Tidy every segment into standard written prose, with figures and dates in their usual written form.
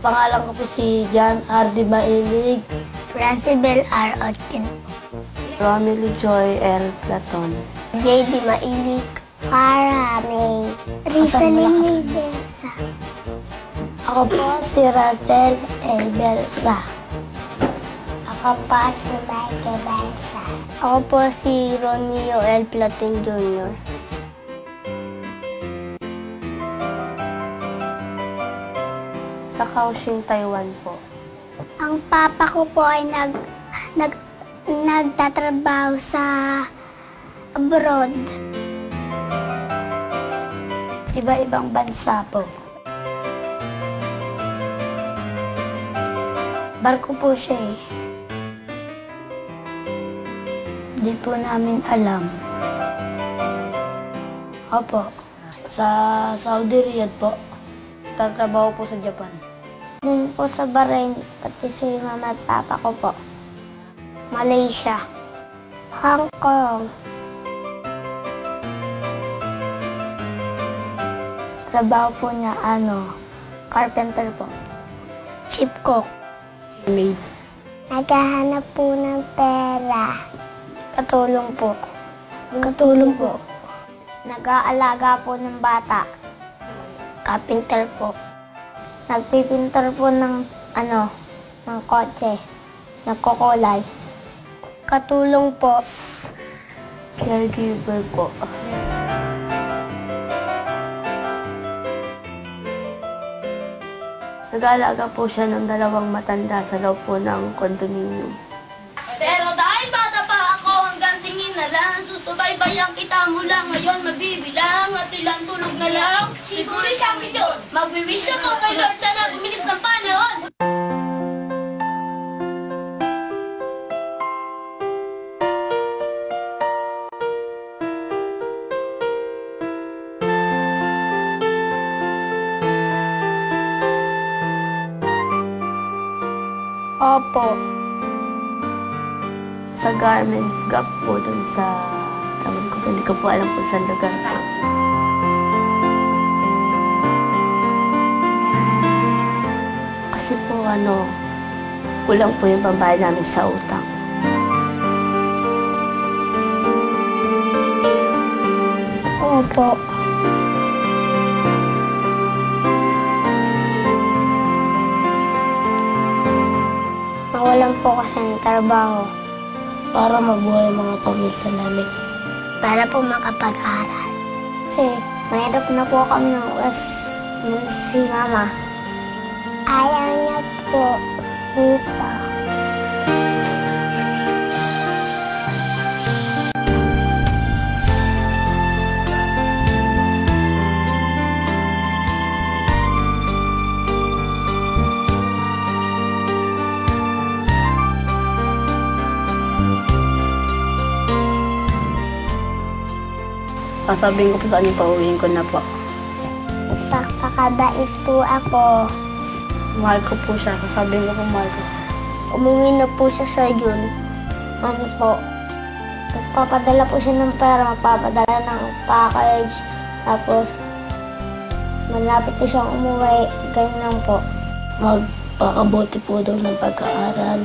Ang pangalan ko po si John Hardy Mailig. Francibel R. Otkin. Romily Joy L. Platon. JD Mailig. Para May. Rizalyn Belsa. Ako po si Russell A. Belsa. Ako po si Michael Belsa. Ako po si Romeo L. Platon Jr. Sa Kaohsiung, Taiwan po. Ang papa ko po ay nagtatrabaho sa abroad. Iba-ibang bansa po. Barko po siya eh. Di po namin alam. Opo. Sa Saudi Riyadh po. Tatrabaho po sa Japan. Dun po sa Bahrain, pati si mama at papa ko po. Malaysia. Hong Kong. Trabaho po niya, carpenter po. Chip cook. Maid. Naghahanap po ng pera. Katulong po. Katulong po. Nag-aalaga po ng bata. Carpenter po. Nagpipintor po ng kotse. Nagkukulay. Katulong po. Caregiver po. Nag-aalaga po siya ng 2 matanda sa loob po ng condominium. Pero dahil bata pa ako hanggang tingin na lang, susubaybayan kita mula ngayon mabibilang at ilang tulog na lang. Siguro siyang milyon. Magwi-wish ako kay Lord sana bumilis ng panahon. Opo. Sa Garments Gap po dun sa... Tawag ko, hindi ko po alam kung saan lugar po. Kasi po kulang po yung pambayad namin sa utang. Opo. Nawalan po kasi ng trabaho. Para mabuhay ang mga pamilya namin. Para po makapag-aral. Kasi mahirap na po kami ng si mama. Ayaw niya po dito. Sasabihin ko po sa kanya, pauwiin ko na po. Pakakabait po ako. Mahal ko po siya. Sasabihin ko po, mahal ko. Umuwi na po siya sa June. Magpapadala po siya ng pera, magpapadala ng package. Tapos, malapit po siyang umuwi. Ganyan po. Magpakabuti po daw ng pag-aaral.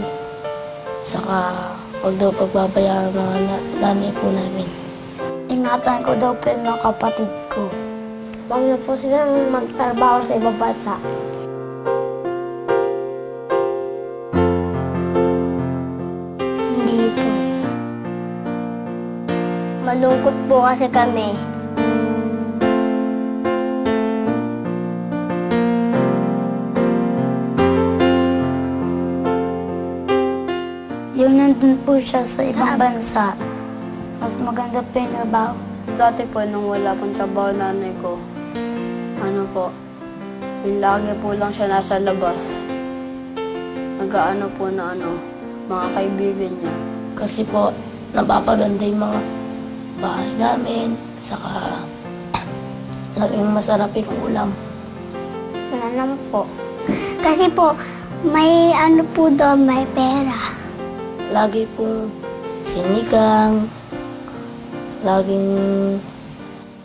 Saka, huwag daw pagbabayaan ng mga nanay po namin. Ingatan ko daw po yung mga kapatid ko. Huwag na po silang magtrabaho sa ibang bansa. Hindi po. Malungkot po kasi kami. Yung nandun po siya sa ibang bansa, mas maganda po yung trabaho. Dati po, nung wala pong trabaho nanay ko, yung lagi po lang siya nasa labas. Nag-aano po na mga kaibigan niya. Kasi po, napapaganda yung mga bahay namin, saka laging masarap yung ulam. Wala naman po. Kasi po, may po doon, may pera. Lagi po sinigang,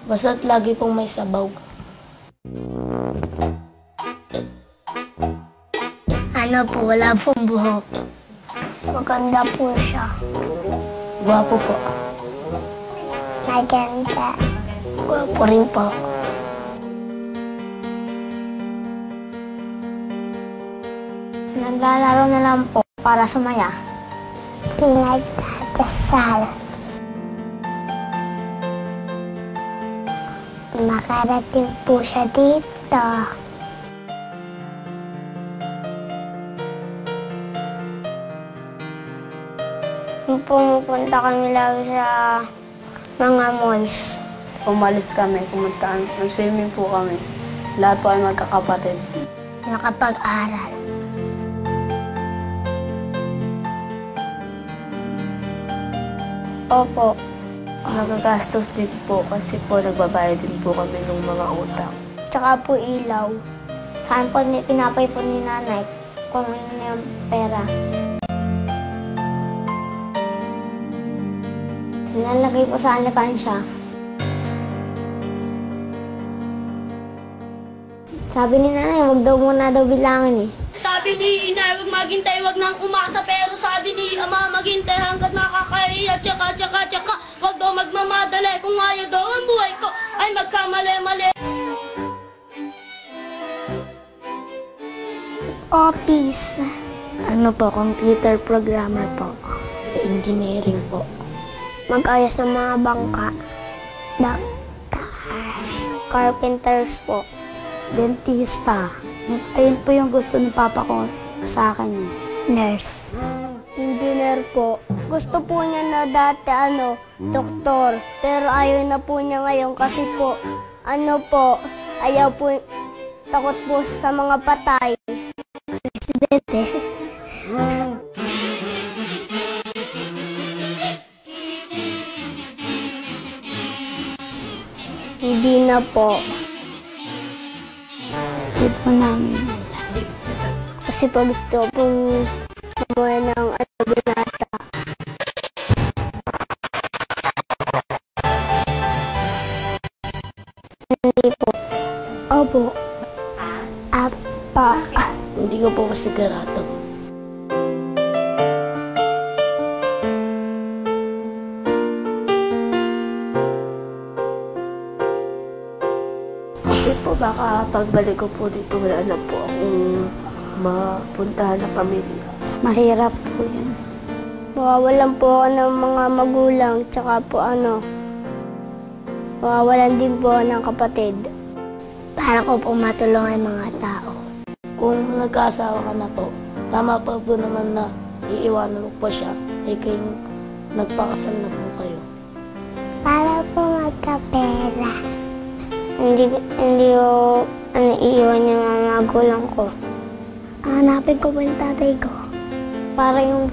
basta't lagi pong may sabaw. Ano po, wala pong buhok. Maganda po siya. Gwapo po. Maganda. Gwapo rin po. Naglalaro na lang po para sumaya. Pinagdadasal. Makarating po siya dito. Pumupunta kami lagi sa mga malls. Umalis kami, pumuntaan. Nag-swimming po kami. Lahat po ay magkakapatid. Nakapag-aral. Opo. Nagagastos din po kasi po nagbabayad din po kami ng mga utang. Tsaka po ilaw. Saan po tinapay po ni nanay kung ano yung pera. Nilalagay po sa alakansya. Sabi ni nanay, huwag daw muna daw bilangin eh. Sabi ni Inay, wag maghintay, wag nang umasa. Pero sabi ni Ama, maghintay hanggat nakakaya. Tsaka, wag daw magmamadali. Kung ayaw daw ang buhay ko, ay magkamali-mali. Office. Ano po, computer programmer po. Engineering po. Mag-ayos ng mga bangka. Doctors. Carpenters po. Dentista. Ayun po yung gusto ni Papa ko sa akin. Nurse. Engineer po. Gusto po niya na dati doktor. Pero ayaw na po niya ngayon kasi po, ayaw po, takot po sa mga patay. Presidente. Hindi na po. Hindi po namin. Kasi po gusto pong kumuha ng binata. Hindi po. Opo. Apa. Hindi ko po sigurado. Kasi po baka pagbalik ko po dito wala na po akong mapuntahan na pamilya. Mahirap po yan. Mawawalan po ako ng mga magulang, tsaka po mawawalan din po ako ng kapatid. Para ko po matulungan yung mga tao. Kung nagkaasawa ka na po, tama pa po naman na iiwanan mo po siya. Eh kayong nagpakasal na po kayo. Para po magkapera. Hindi ko iiwan yung mga magulang ko. Hanapin ko po yung tatay ko. Para yung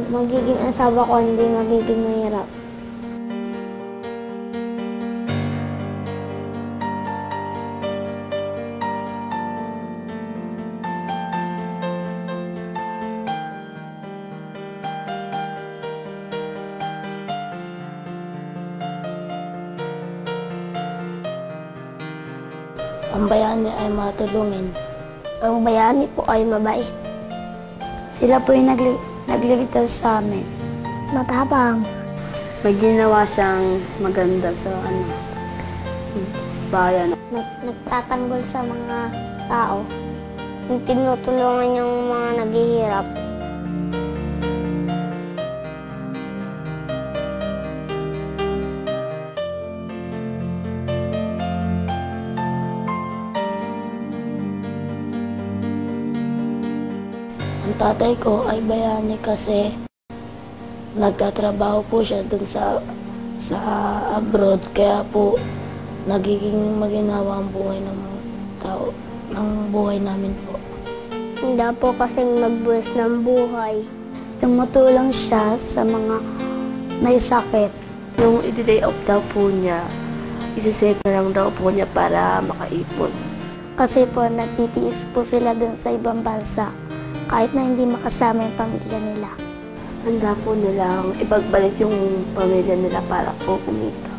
magiging asawa ko hindi magiging mahirap. Ang bayani ay matulungin. Ang bayani po ay mabait. Sila po yung nagliligtas sa amin. Matapang. May ginawa siyang maganda sa bayan. Nagtatanggol sa mga tao. Yung tinutulungan yung mga naghihirap. Ang tatay ko ay bayani kasi nagtatrabaho po siya dun sa abroad. Kaya po nagiging maginawa ang buhay ng mga tao, ng buhay namin po. Hindi po kasing magbuwis ng buhay. Tumutulong siya sa mga may sakit. Nung i-day off daw po niya, isisave na lang daw po niya para makaipon. Kasi po nagtitiis po sila dun sa ibang bansa. Kahit na hindi makasama yung pamilya nila. Handa po nilang ipagbalik yung pamilya nila para po kumita.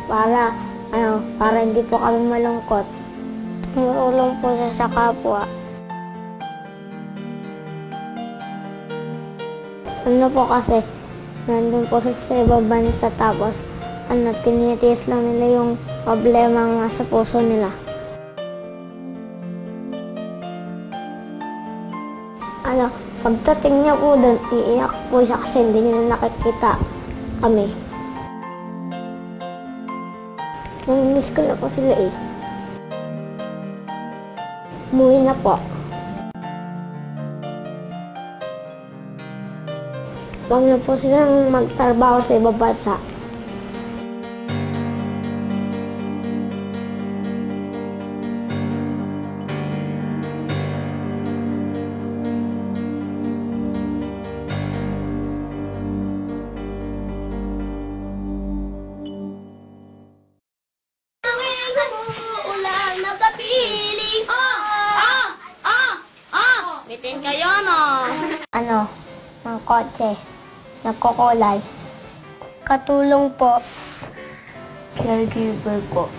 Para hindi po kami malungkot. Tumulong po siya sa kapwa. Ano po kasi, nandun po siya sa ibang bansa tapos tinitiis lang nila yung problema nga sa puso nila. Pagdating niya po doon, iiyak po siya kasi hindi niya nakikita kami. Namimiss ko na po sila eh. Umuwi na po. Huwag na po silang magtrabaho sa ibang bansa. Ulan nakapiling. Bitin kayo, no? Ng kotse. Nagkukulay. Katulong po. Caregiver po.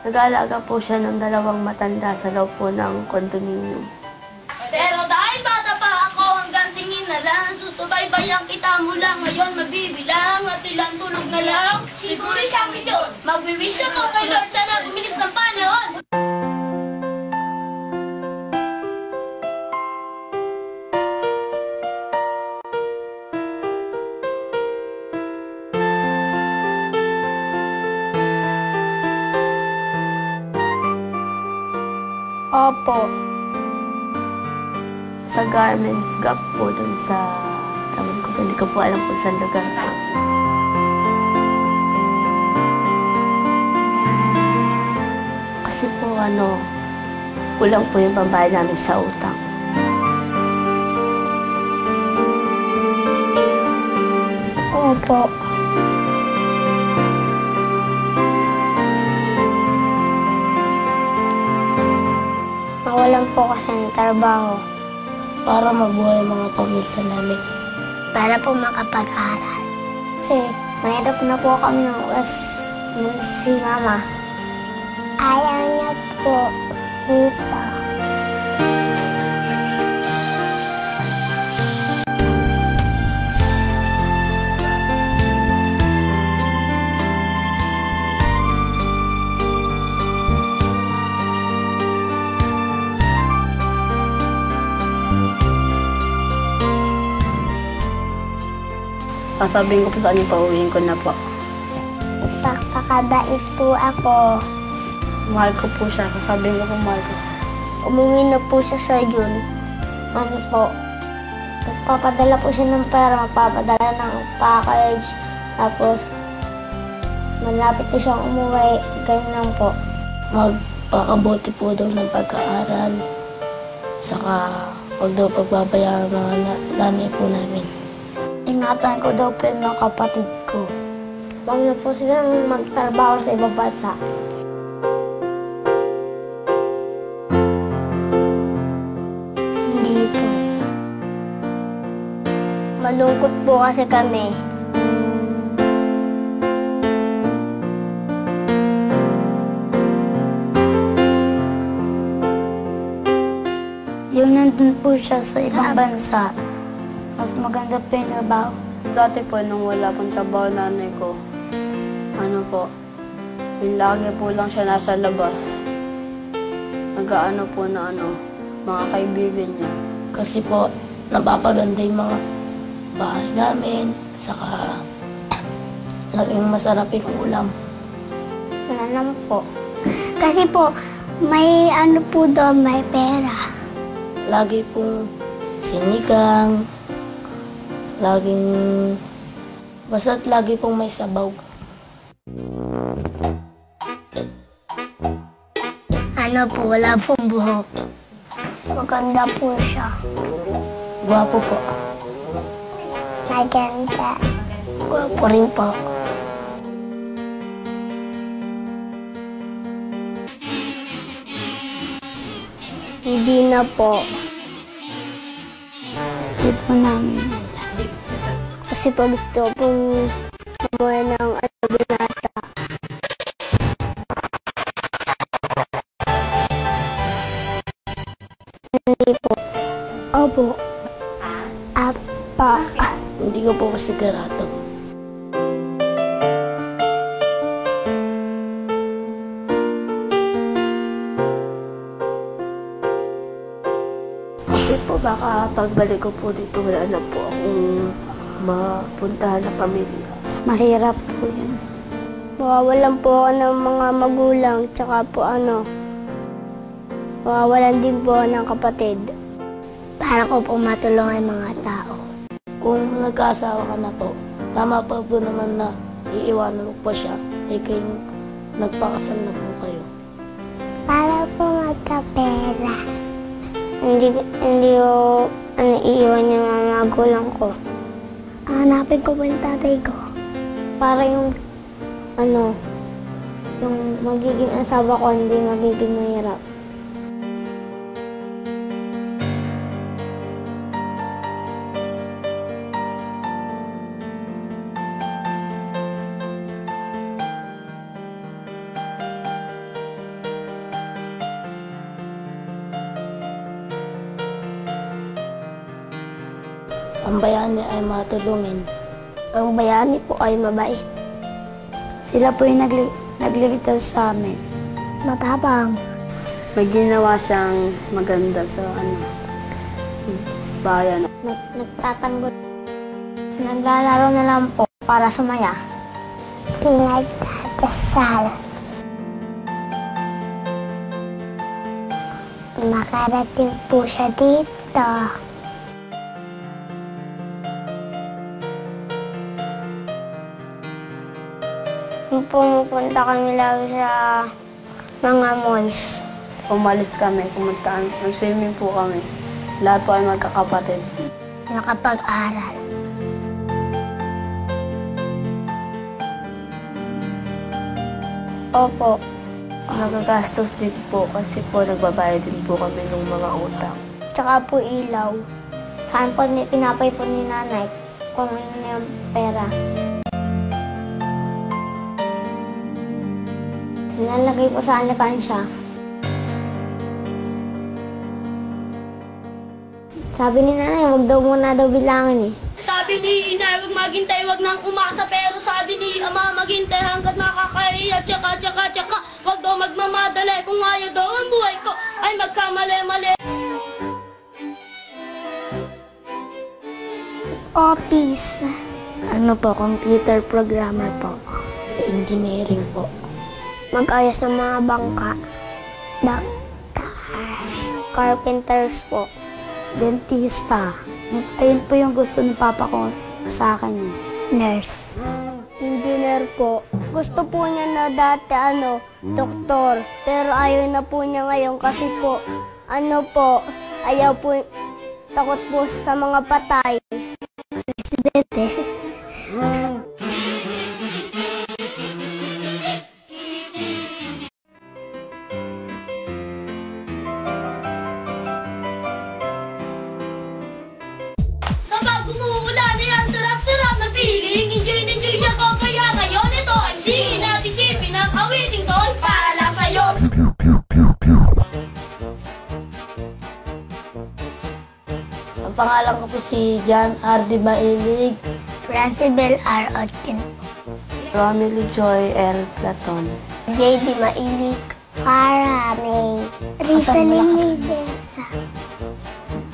Nag-aalaga po siya ng 2 matanda sa loob po ng condominium. Pero dahil bata pa ako, hanggang tingin na lang, susubaybayan kita mula ngayon mabibilang at ilang tulog na lang. Siguro sa akin yun. Magwi-wish ako kay Lord, sana bumilis ng panahon. Opo. Sa Garments Gap po dun sa... Hindi ko po alam po sa lugar po. Kasi po kulang po yung pambayad namin sa utang. Opo. Nawalan po kasi ng trabaho. Para mabuhay ang mga pamilya namin. Para po makapag-aral. Kasi mahirap na po kami ng si Mama. Ayaw niya po dito. Sasabihin ko po sa kanya, pauwiin ko na po. Pakakabait po ako. Mahal ko po siya. Sasabihin ko po, mahal ko. Umuwi na po siya sa June. Magpapadala po siya ng pera, magpapadala ng package. Tapos, malapit na siyang umuwi. Ganyan po. Magpakabuti po daw ng pag-aaral. Saka, huwag daw pagbabayaan ng mga nanay po namin. Ingatan ko daw po yung mga kapatid ko. Huwag na po silang magtrabaho sa ibang bansa. Hindi po. Malungkot po kasi kami. Yung nandun po siya sa ibang bansa, mas maganda po yung trabaho. Dati po, nung wala pong trabaho nanay ko, yung lagi po lang siya nasa labas. Nag-aano po na mga kaibigan niya. Kasi po, napapaganda yung mga bahay namin. Saka, laging masarap yung ulam. Wala naman po. Kasi po, may po doon, may pera. Lagi pong sinigang. Basta't lagi pong may sabaw. Wala pong buhok. Maganda po siya. Gwapo po. Maganda. Gwapo rin po. Hindi na po. Hindi po namin. Kasi pag gusto pong umuwi ng Apa. Hindi ko po sigurado. Kasi po baka pagbalik ko po dito, wala na po akong mapuntahan na pamilya. Mahirap po yan. Mawawalan po ako ng mga magulang, tsaka po mawawalan din po ako ng kapatid. Para ko po matulungan yung mga tao. Kung nagkaasawa ka na po, tama pa po naman na iiwanan mo po siya, eh kayong nagpakasal na po kayo. Para po magkapera. Hindi ko iiwan yung mga magulang ko. Hanapin ko po yung tatay ko. Para yung magiging asawa ko hindi magiging mahirap. Ang bayani ay matulungin. Ang bayani po ay mabait. Sila po yung nagliligtas sa amin. Matapang. May ginawa siyang maganda sa bayan. Nagtatanggol. Naglalaro na lang po para sumaya. Pinagdadasal. Makarating po siya dito. Pumupunta kami lagi sa mga malls. Umalis kami, pumunta, nag-swimming po kami. Lahat po ay magkakapatid. Nakapag-aral. Opo. Nagagastos din po kasi po nagbabayad din po kami ng mga utang. Tsaka po ilaw. Saan po pinapaipon ni nanay kung ano na yung pera. Nilalagay po sa alakansya. Sabi ni nanay, huwag daw muna daw bilangin eh. Sabi ni Inay, wag maghintay, wag nang umasa. Pero sabi ni Ama, maghintay hanggat makakaya. Tsaka, wag daw magmamadali. Kung ayaw daw ang buhay ko, ay magkamali-mali. Office. Ano po, computer programmer po. Engineering po. Mag-ayos ng mga bangka. Carpenters po. Dentista. Ayun po yung gusto ni Papa ko sa akin. Nurse. Engineer po. Gusto po niya na dati doktor. Pero ayaw na po niya ngayon kasi po, ayaw po, takot po sa mga patay. Presidente. Kapag umuulan, ay ang sarap-sarap na feeling. Enjoy niya ko, kaya ngayon ito I'm singing at isipin ang awiting to ay para lang sa'yo. Ang pangalan ko po si John R. Di Mailig. Francibel R. Otkin. Romilly Joy L. Platon. J.D. Mailik. Para May. Rizalyn Libesa.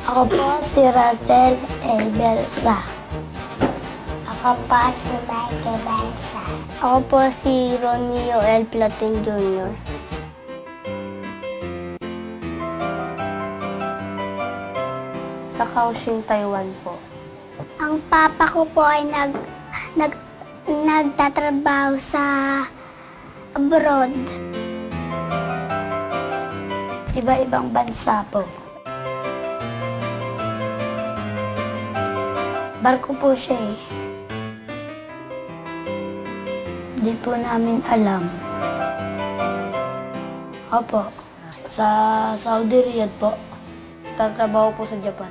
Ako po si Russell A. Belsa. Ako po si Michael Belsa. Ako po si Romeo L. Platon Jr. Sa Kaohsiung, Taiwan po. Ang papa ko po ay nagtatrabaho sa abroad. Iba-ibang bansa po. Barko po siya eh. Di po namin alam. Opo. Sa Saudi Riyadh po. Tatrabaho po sa Japan.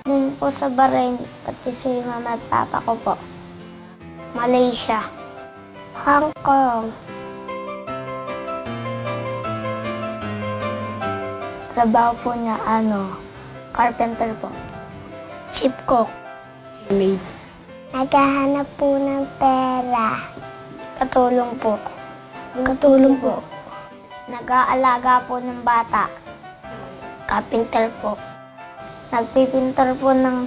Dun po sa Bahrain, pati si mama at papa ko po. Malaysia. Hong Kong. Trabaho po niya, carpenter po. Chip cook. Maid. Naghahanap po ng pera. Katulong po. Katulong po. Nag-aalaga po ng bata. Carpenter po. Nagpipintor po ng